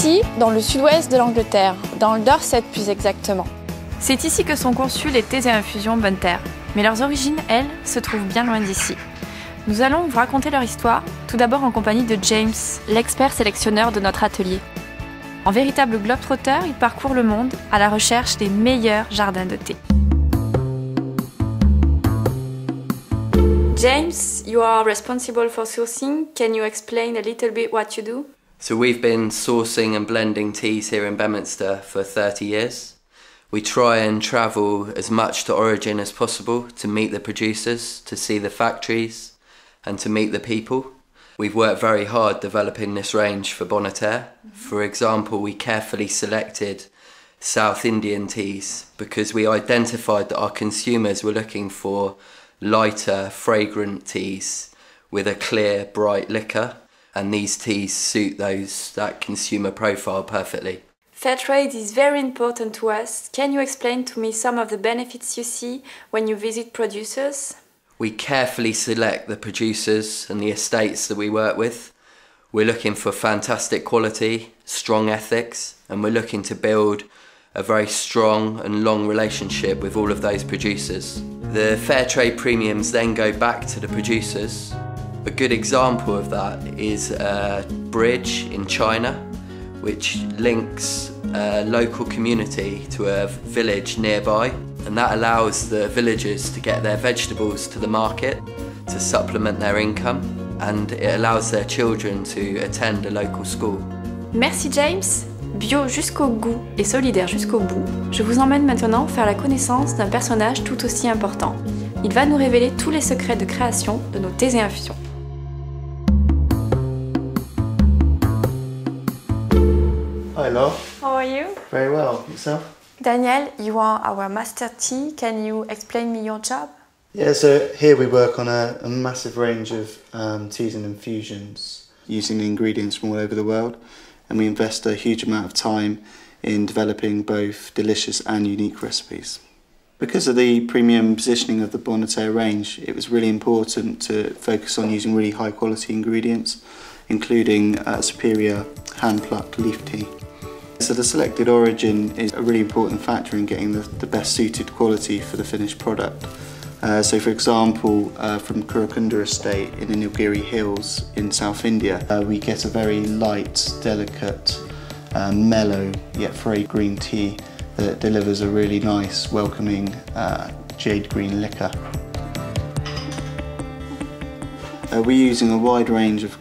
ici, dans le sud-ouest de l'Angleterre, dans le Dorset plus exactement. C'est ici que sont conçus les thés et infusions Bonne Terre, mais leurs origines, elles, se trouvent bien loin d'ici. Nous allons vous raconter leur histoire, tout d'abord en compagnie de James, l'expert sélectionneur de notre atelier. En véritable globe-trotter, il parcourt le monde à la recherche des meilleurs jardins de thé. James, you are responsible for sourcing. Can you explain a little bit what you do? So we've been sourcing and blending teas here in Bedminster for 30 years. We try and travel as much to origin as possible to meet the producers, to see the factories and to meet the people. We've worked very hard developing this range for Bonne Terre. For example, we carefully selected South Indian teas because we identified that our consumers were looking for lighter, fragrant teas with a clear, bright liquor, and these teas suit that consumer profile perfectly. Fair trade is very important to us. Can you explain to me some of the benefits you see when you visit producers? We carefully select the producers and the estates that we work with. We're looking for fantastic quality, strong ethics, and we're looking to build a very strong and long relationship with all of those producers. The fair trade premiums then go back to the producers. A good example of that is a bridge in China, which links a local community to a village nearby, and that allows the villagers to get their vegetables to the market to supplement their income, and it allows their children to attend a local school. Merci James. Bio jusqu'au goût et solidaire jusqu'au bout, je vous emmène maintenant faire la connaissance d'un personnage tout aussi important. Il va nous révéler tous les secrets de création de nos thés et infusions. Hi Laure. How are you? Very well. Yourself? Daniel, you are our master tea. Can you explain me your job? Yeah, so here we work on a massive range of teas and infusions using ingredients from all over the world, and we invest a huge amount of time in developing both delicious and unique recipes. Because of the premium positioning of the Bonne Terre range, it was really important to focus on using really high quality ingredients, including superior hand-plucked leaf tea. So the selected origin is a really important factor in getting the best suited quality for the finished product. So for example, from Kurukunda Estate in the Nilgiri Hills in South India, we get a very light, delicate, mellow yet very green tea that delivers a really nice, welcoming jade green liquor. We're using a wide range of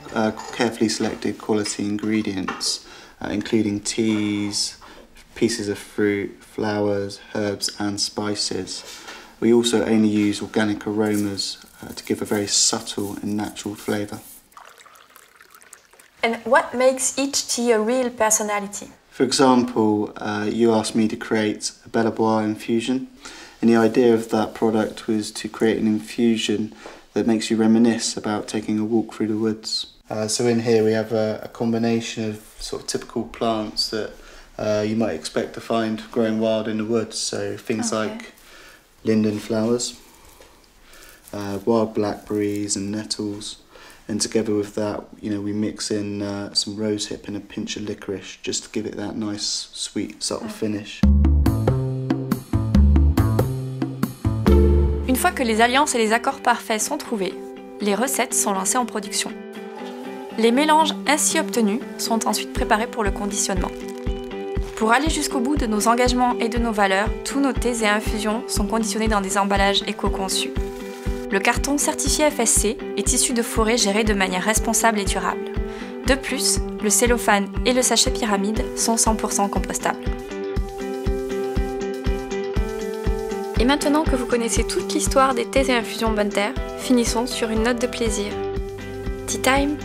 carefully selected quality ingredients, including teas, pieces of fruit, flowers, herbs and spices. We also only use organic aromas to give a very subtle and natural flavour. And what makes each tea a real personality? For example, you asked me to create a Belle Bois infusion, and the idea of that product was to create an infusion that makes you reminisce about taking a walk through the woods. So in here we have a combination of sort of typical plants that you might expect to find growing wild in the woods. So things like linden flowers, wild blackberries and nettles, and together with that, we mix in some rosehip and a pinch of licorice just to give it that nice, sweet, subtle finish. Une fois que les alliances et les accords parfaits sont trouvés, les recettes sont lancées en production. Les mélanges ainsi obtenus sont ensuite préparés pour le conditionnement. Pour aller jusqu'au bout de nos engagements et de nos valeurs, tous nos thés et infusions sont conditionnés dans des emballages éco-conçus. Le carton certifié FSC est issu de forêts gérées de manière responsable et durable. De plus, le cellophane et le sachet pyramide sont 100% compostables. Et maintenant que vous connaissez toute l'histoire des thés et infusions Bonne Terre, finissons sur une note de plaisir. Tea time!